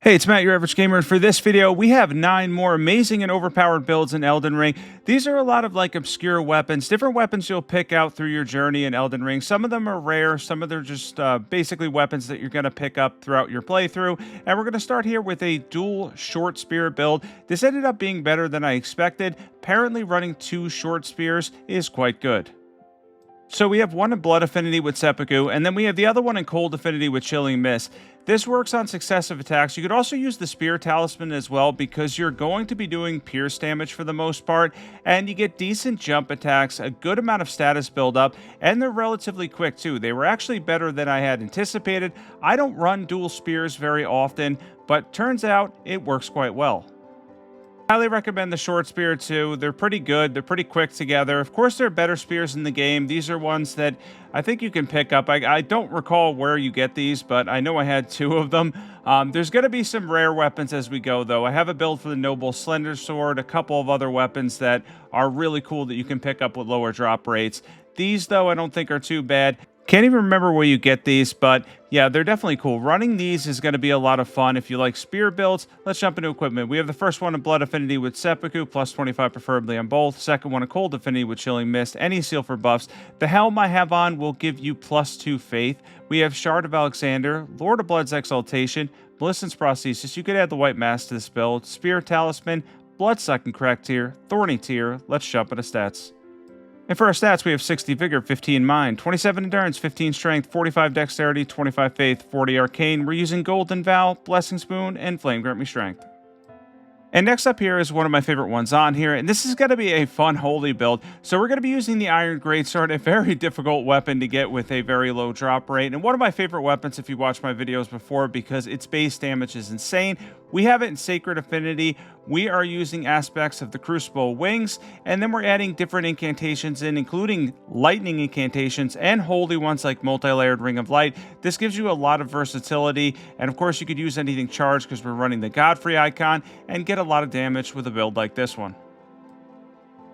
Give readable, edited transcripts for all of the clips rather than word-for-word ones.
Hey, it's Matt, your average gamer, and for this video, we have 9 more amazing and overpowered builds in Elden Ring. These are a lot of obscure weapons, different weapons you'll pick out through your journey in Elden Ring. Some of them are rare, some of them are just basically weapons that you're going to pick up throughout your playthrough. And we're going to start here with a dual short spear build. This ended up being better than I expected. Apparently running 2 short spears is quite good. So we have one in Blood Affinity with Seppuku, and then we have the other one in Cold Affinity with Chilling Mist. This works on successive attacks. You could also use the Spear Talisman as well because you're going to be doing pierce damage for the most part, and you get decent jump attacks, a good amount of status buildup, and they're relatively quick too. They were actually better than I had anticipated. I don't run dual spears very often, but turns out it works quite well. Highly recommend the short spear too. They're pretty good. They're pretty quick together. Of course, there are better spears in the game. These are ones that I think you can pick up. I don't recall where you get these, but I know I had 2 of them. There's going to be some rare weapons as we go, though. I have a build for the Noble Slender Sword, a couple of other weapons that are really cool that you can pick up with lower drop rates. These, though, I don't think are too bad. Can't even remember where you get these, but yeah, they're definitely cool. Running these is going to be a lot of fun. If you like spear builds, let's jump into equipment. We have the first one in Blood Affinity with Seppuku, plus 25 preferably on both. Second one in Cold Affinity with Chilling Mist, any seal for buffs. The helm I have on will give you plus 2 faith. We have Shard of Alexander, Lord of Blood's Exaltation, Militia's Prosthesis. You could add the White Mask to this build. Spear Talisman, Bloodsucking Crack Tier, Thorny Tier. Let's jump into stats. And for our stats, we have 60 Vigor, 15 Mind, 27 Endurance, 15 Strength, 45 Dexterity, 25 Faith, 40 Arcane. We're using Golden Vow, Blessing Spoon, and Flame Grant Me Strength. And next up here is one of my favorite ones on here, and this is going to be a fun holy build. So we're going to be using the Iron Greatsword, a very difficult weapon to get with a very low drop rate, and one of my favorite weapons if you watched my videos before because its base damage is insane. We have it in Sacred Affinity. We are using aspects of the Crucible Wings, and then we're adding different incantations in, including lightning incantations and holy ones like Multi-Layered Ring of Light. This gives you a lot of versatility, and of course you could use anything charged because we're running the Godfrey icon and get a lot of damage with a build like this one.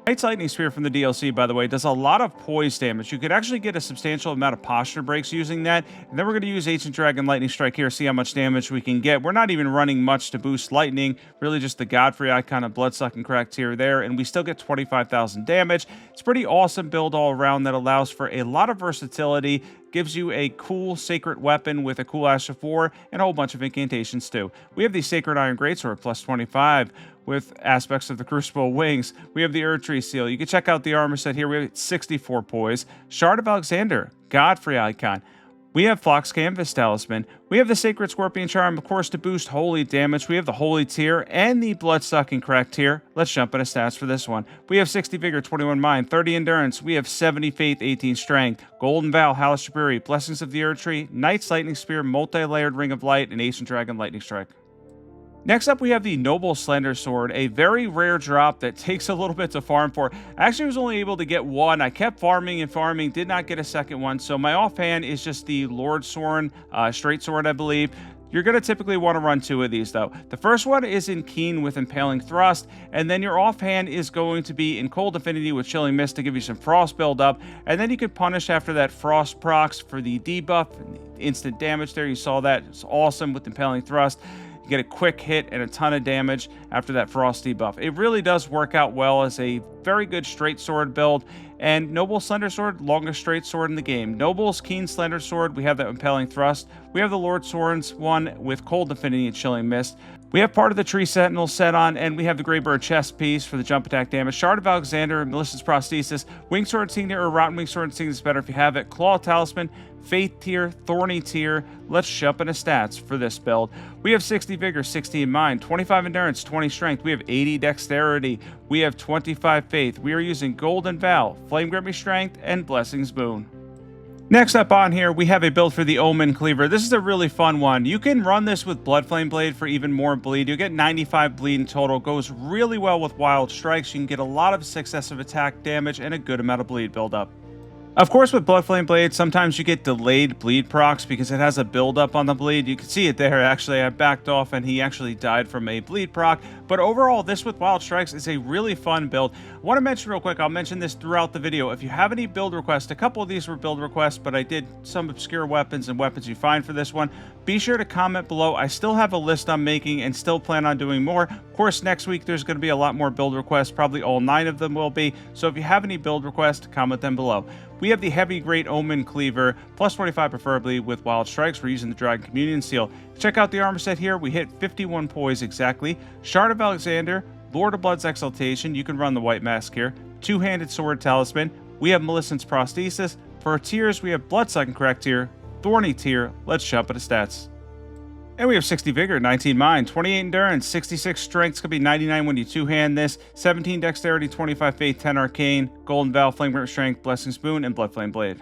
Knight's Lightning Spear from the DLC, by the way, does a lot of poise damage. You could actually get a substantial amount of posture breaks using that. And then we're going to use Ancient Dragon Lightning Strike here, see how much damage we can get. We're not even running much to boost lightning, really just the Godfrey icon of Bloodsucking Crack Tier there, and we still get 25,000 damage. It's a pretty awesome build all around that allows for a lot of versatility, gives you a cool sacred weapon with a cool Ash of War, and a whole bunch of incantations too. We have the Sacred Iron Greatsword, plus 25, with aspects of the Crucible Wings. We have the Erdtree Seal. You can check out the armor set here. We have 64 poise. Shard of Alexander, Godfrey icon. We have Fox Canvas Talisman. We have the Sacred Scorpion Charm, of course, to boost holy damage. We have the Holy Tier and the Bloodsucking Crack Tier. Let's jump into stats for this one. We have 60 Vigor, 21 Mind, 30 Endurance. We have 70 Faith, 18 Strength. Golden Vow, Hellish Fury, Blessings of the Erdtree, Knight's Lightning Spear, Multi-Layered Ring of Light, and Ancient Dragon Lightning Strike. Next up, we have the Noble Slender Sword, a very rare drop that takes a little bit to farm for. I actually was only able to get one. I kept farming and farming, did not get a second one. So my offhand is just the Lord Sword, Straight Sword, I believe. You're going to typically want to run 2 of these, though. The first one is in Keen with Impaling Thrust, and then your offhand is going to be in Cold Affinity with Chilling Mist to give you some Frost build-up, and then you can punish after that Frost procs for the debuff, and the instant damage there. You saw that. It's awesome with Impaling Thrust. You get a quick hit and a ton of damage after that Frost debuff. It really does work out well as a very good straight sword build. And Noble Slender Sword, longest straight sword in the game. Noble's Keen Slender Sword, we have that Impaling Thrust. We have the Lord Swords one with Cold Affinity and Chilling Mist. We have part of the Tree Sentinel set on, and we have the Greybird chest piece for the jump attack damage. Shard of Alexander, Militia's Prosthesis, Wing Sword Insignia or Rotten Wing Sword Insignia is better if you have it. Claw Talisman, Faith Tier, Thorny Tier. Let's jump into stats for this build. We have 60 Vigor, 60 Mind, 25 Endurance, 20 Strength. We have 80 Dexterity. We have 25 Faith. We are using Golden Vow, Flame Grant Me Strength, and Blessings Boon. Next up on here, we have a build for the Omen Cleaver. This is a really fun one. You can run this with Bloodflame Blade for even more bleed. You get 95 bleed in total. Goes really well with Wild Strikes. You can get a lot of successive attack damage and a good amount of bleed buildup. Of course, with Bloodflame Blade, sometimes you get delayed bleed procs because it has a build-up on the bleed. You can see it there, actually. I backed off, and he actually died from a bleed proc. But overall, this with Wild Strikes is a really fun build. I want to mention real quick, I'll mention this throughout the video. If you have any build requests, a couple of these were build requests, but I did some obscure weapons and weapons you find for this one. Be sure to comment below. I still have a list I'm making and still plan on doing more. Of course, next week, there's going to be a lot more build requests. Probably all 9 of them will be. So if you have any build requests, comment them below. We have the Heavy Great Omen Cleaver, plus 25 preferably with Wild Strikes. We're using the Dragon Communion Seal. Check out the armor set here. We hit 51 poise exactly. Shard of Alexander, Lord of Blood's Exaltation. You can run the White Mask here. Two-handed Sword Talisman. We have Millicent's Prosthesis. For our tiers, we have Bloodsucking Correct tier, Thorny tier. Let's jump into stats. And we have 60 Vigor, 19 Mind, 28 Endurance, 66 Strength. It's going to be 99 when you two-hand this. 17 Dexterity, 25 Faith, 10 Arcane, Golden Vow, Flame Grip Strength, Blessing Spoon, and Bloodflame Blade.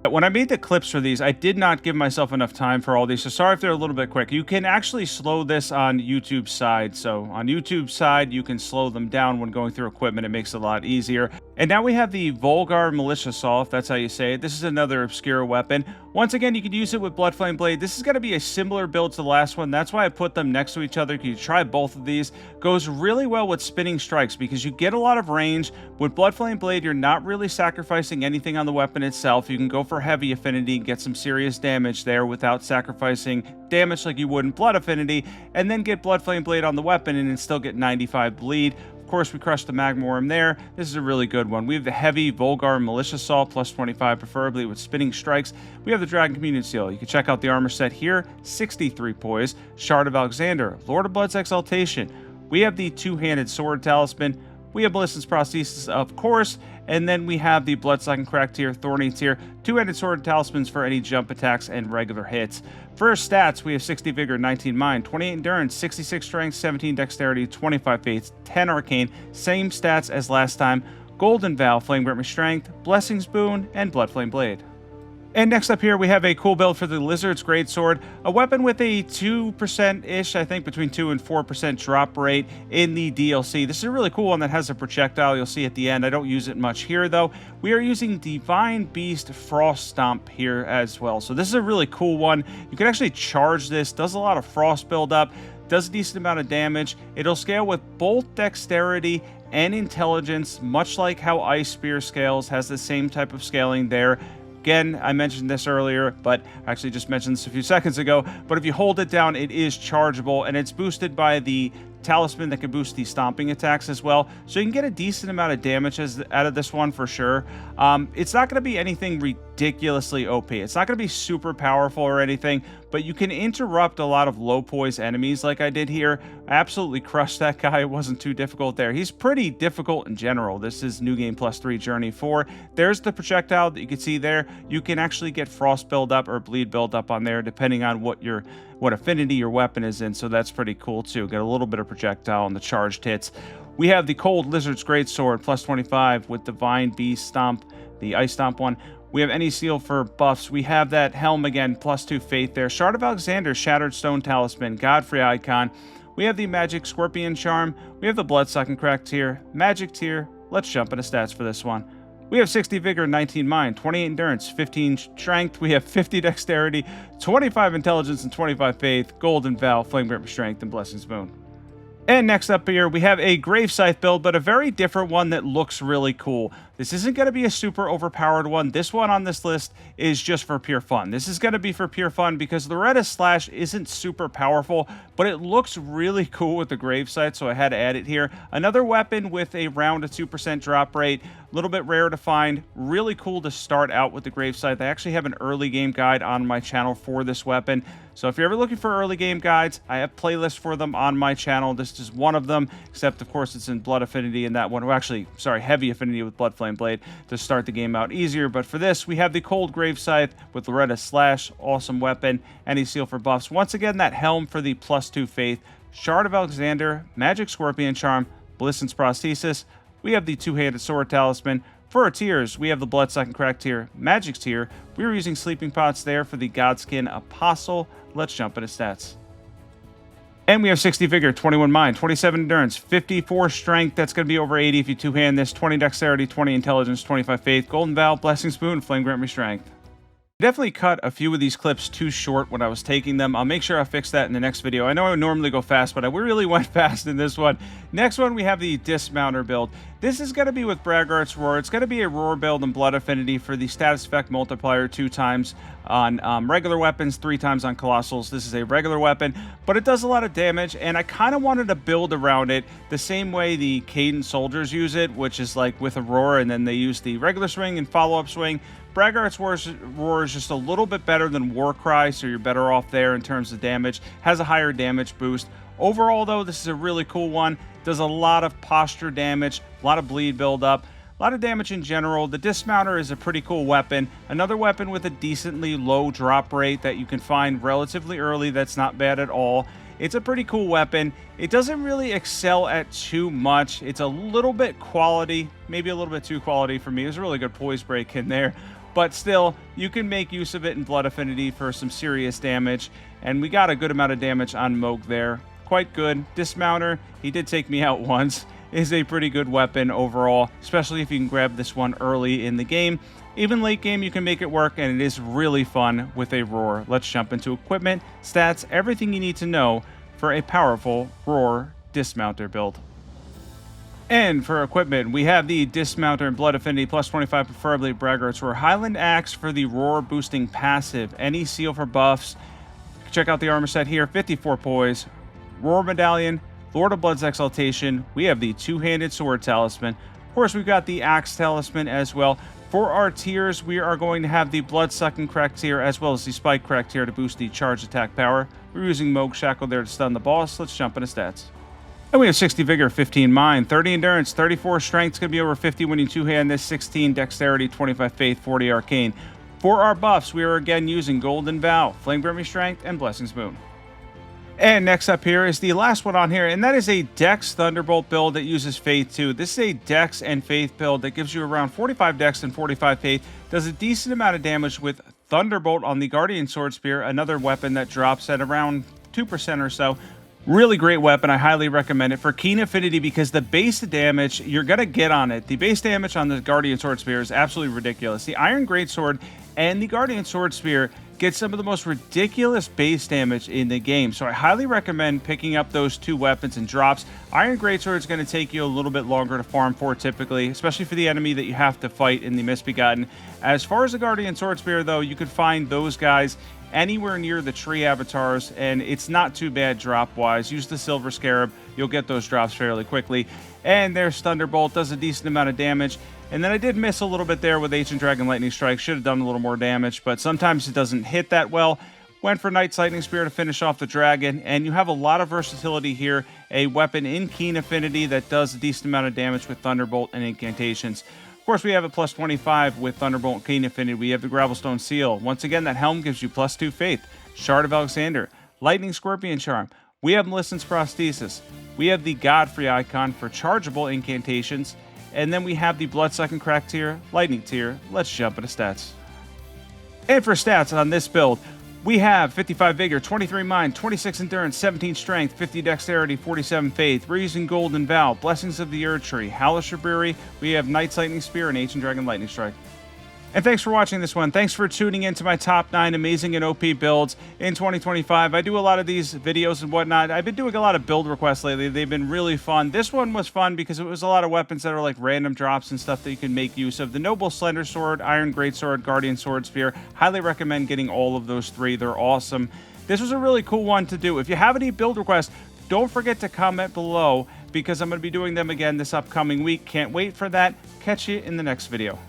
When I made the clips for these, I did not give myself enough time for all these, so sorry if they're a little bit quick. You can actually slow this on YouTube's side. So on YouTube's side, you can slow them down when going through equipment. It makes it a lot easier. And now we have the Vulgar Militia Saw, if that's how you say it. This is another obscure weapon. Once again, you can use it with Bloodflame Blade. This is going to be a similar build to the last one. That's why I put them next to each other. You can try both of these. Goes really well with Spinning Strikes because you get a lot of range. With Bloodflame Blade, you're not really sacrificing anything on the weapon itself. You can go for heavy affinity and get some serious damage there without sacrificing damage like you would in Blood Affinity, and then get Bloodflame Blade on the weapon and then still get 95 bleed. Of course, we crushed the Magmorum there. This is a really good one. We have the Heavy Vulgar Militia Saw, plus 25 preferably with Spinning Strikes. We have the Dragon Communion Seal. You can check out the armor set here. 63 poise. Shard of Alexander, Lord of Blood's Exaltation. We have the Two-handed Sword Talisman. We have Millicent's Prosthesis, of course, and then we have the Bloodsucking Correct tier, Thorny tier, Two-handed Sword Talismans for any jump attacks and regular hits. For our stats, we have 60 Vigor, 19 Mind, 28 Endurance, 66 Strength, 17 Dexterity, 25 Faith, 10 Arcane, same stats as last time, Golden Vow, Flame Grip Strength, Blessing Spoon, and Bloodflame Blade. And next up here, we have a cool build for the Lizard's Greatsword, a weapon with a 2%-ish, I think between 2 and 4% drop rate in the DLC. This is a really cool one that has a projectile you'll see at the end. I don't use it much here, though. We are using Divine Beast Frost Stomp here as well. So this is a really cool one. You can actually charge this, does a lot of frost buildup, does a decent amount of damage. It'll scale with both Dexterity and Intelligence, much like how Ice Spear scales, has the same type of scaling there. Again, I mentioned this earlier, but I actually just mentioned this a few seconds ago, but if you hold it down, it is chargeable, and it's boosted by the talisman that can boost the stomping attacks as well, so you can get a decent amount of damage out of this one for sure. It's not going to be anything ridiculously OP. It's not going to be super powerful or anything, but you can interrupt a lot of low poise enemies like I did here. I absolutely crushed that guy. It wasn't too difficult there. He's pretty difficult in general. This is New Game Plus 3 Journey 4. There's the projectile that you can see there. You can actually get frost buildup or bleed buildup on there depending on what affinity your weapon is in, so that's pretty cool too. Get a little bit of projectile on the charged hits. We have the Cold Lizard's Greatsword, plus 25 with Divine Beast Stomp, the Ice Stomp one. We have any seal for buffs. We have that Helm again, plus 2 Faith there. Shard of Alexander, Shattered Stone Talisman, Godfrey Icon. We have the Magic Scorpion Charm. We have the Bloodsucking Correct tier, Magic tier. Let's jump into stats for this one. We have 60 Vigor, 19 Mind, 28 Endurance, 15 Strength. We have 50 Dexterity, 25 Intelligence, and 25 Faith, Golden Vow, Flame Grip Strength, and Blessing Spoon. And next up here, we have a Grave Scythe build, but a very different one that looks really cool. This isn't going to be a super overpowered one. This one on this list is just for pure fun. This is going to be for pure fun because Loretta Slash isn't super powerful, but it looks really cool with the Grave Scythe, so I had to add it here. Another weapon with around a 2% drop rate, a little bit rare to find. Really cool to start out with the Grave Scythe. I actually have an early game guide on my channel for this weapon. So if you're ever looking for early game guides, I have playlists for them on my channel. This is one of them, except of course it's in Blood Affinity and that one. Well, actually, sorry, Heavy Affinity with Bloodflame Blade to start the game out easier. But for this, we have the Cold Grave Scythe with Loretta Slash. Awesome weapon. Any seal for buffs. Once again, that Helm for the plus 2 Faith. Shard of Alexander, Magic Scorpion Charm, Millicent's Prosthesis. We have the Two-handed Sword Talisman. For our tiers, we have the Bloodsucking Correct tier, Magic tier. We were using Sleeping Pots there for the Godskin Apostle. Let's jump into stats. And we have 60 vigor, 21 mind, 27 endurance, 54 strength. That's going to be over 80 if you two-hand this, 20 dexterity, 20 intelligence, 25 faith, golden vow, blessing spoon, flame grant me strength. Definitely cut a few of these clips too short when I was taking them. I'll make sure I fix that in the next video. I know I would normally go fast, but I really went fast in this one. Next one, we have the Dismounter build. This is going to be with Braggart's Roar. It's going to be a Roar build and Blood Affinity for the status effect multiplier 2 times on regular weapons, 3 times on Colossals. This is a regular weapon, but it does a lot of damage, and I kind of wanted to build around it the same way the Cadence soldiers use it, which is like with a Roar, and then they use the regular swing and follow-up swing. Braggart's Roar is just a little bit better than Warcry, so you're better off there in terms of damage. Has a higher damage boost. Overall, though, this is a really cool one. Does a lot of posture damage, a lot of bleed buildup, a lot of damage in general. The Dismounter is a pretty cool weapon. Another weapon with a decently low drop rate that you can find relatively early. That's not bad at all. It's a pretty cool weapon. It doesn't really excel at too much. It's a little bit quality, maybe a little bit too quality for me. There's a really good poise break in there. But still, you can make use of it in Blood Affinity for some serious damage. And we got a good amount of damage on Moog there. Quite good. Dismounter, he did take me out once, is a pretty good weapon overall, especially if you can grab this one early in the game. Even late game, you can make it work, and it is really fun with a Roar. Let's jump into equipment, stats, everything you need to know for a powerful Roar Dismounter build. And for equipment, we have the Dismounter and Blood Affinity plus 25, preferably Braggart's Roar. Highland Axe for the Roar boosting passive. Any seal for buffs. Check out the armor set here. 54 poise. Roar Medallion. Lord of Blood's Exaltation. We have the two-handed sword talisman. Of course, we've got the axe talisman as well. For our tiers, we are going to have the Blood-Sucking Crack tier as well as the Spike Crack tier to boost the charge attack power. We're using Moog Shackle there to stun the boss. Let's jump into stats. And we have 60 vigor, 15 mind, 30 endurance, 34 strength. It's going to be over 50 when you two-hand this, 16 dexterity, 25 faith, 40 arcane. For our buffs, we are again using Golden Vow, Flame Grant Me Strength, and Blessing Spoon. And next up here is the last one on here, and that is a Dex Thunderbolt build that uses Faith too. This is a Dex and Faith build that gives you around 45 Dex and 45 Faith. Does a decent amount of damage with Thunderbolt on the Guardian Swordspear, another weapon that drops at around 2% or so. Really great weapon. I highly recommend it for keen affinity because the base damage you're going to get on it, the base damage on the Guardian Swordspear is absolutely ridiculous. The Iron Greatsword and the Guardian Swordspear get some of the most ridiculous base damage in the game. So I highly recommend picking up those two weapons and drops. Iron Greatsword is going to take you a little bit longer to farm for typically, especially for the enemy that you have to fight in the Misbegotten. As far as the Guardian Swordspear though, you could find those guys anywhere near the tree avatars, and it's not too bad drop-wise. Use the Silver Scarab, you'll get those drops fairly quickly. And there's Thunderbolt, does a decent amount of damage. And then I did miss a little bit there with Ancient Dragon Lightning Strike. Should have done a little more damage, but sometimes it doesn't hit that well. Went for Knight's Lightning Spear to finish off the dragon, and you have a lot of versatility here. A weapon in keen affinity that does a decent amount of damage with Thunderbolt and incantations. Of course, we have a plus 25 with Thunderbolt and Keen Affinity. We have the Gravelstone Seal. Once again, that helm gives you plus 2 Faith. Shard of Alexander. Lightning Scorpion Charm. We have Melissen's Prosthesis. We have the Godfrey icon for chargeable incantations. And then we have the Blood-Sucking Crack tier, Lightning tier. Let's jump into stats. And for stats on this build, we have 55 Vigor, 23 Mind, 26 Endurance, 17 Strength, 50 Dexterity, 47 Faith. We're using Golden Vow, Blessings of the Erdtree, Halisher Brewery. We have Knight's Lightning Spear and Ancient Dragon Lightning Strike. And thanks for watching this one. Thanks for tuning into my top 9 amazing and OP builds in 2025. I do a lot of these videos and whatnot. I've been doing a lot of build requests lately. They've been really fun. This one was fun because it was a lot of weapons that are like random drops and stuff that you can make use of. The Noble Slender Sword, Iron Greatsword, Guardian Swordspear. Highly recommend getting all of those 3. They're awesome. This was a really cool one to do. If you have any build requests, don't forget to comment below because I'm going to be doing them again this upcoming week. Can't wait for that. Catch you in the next video.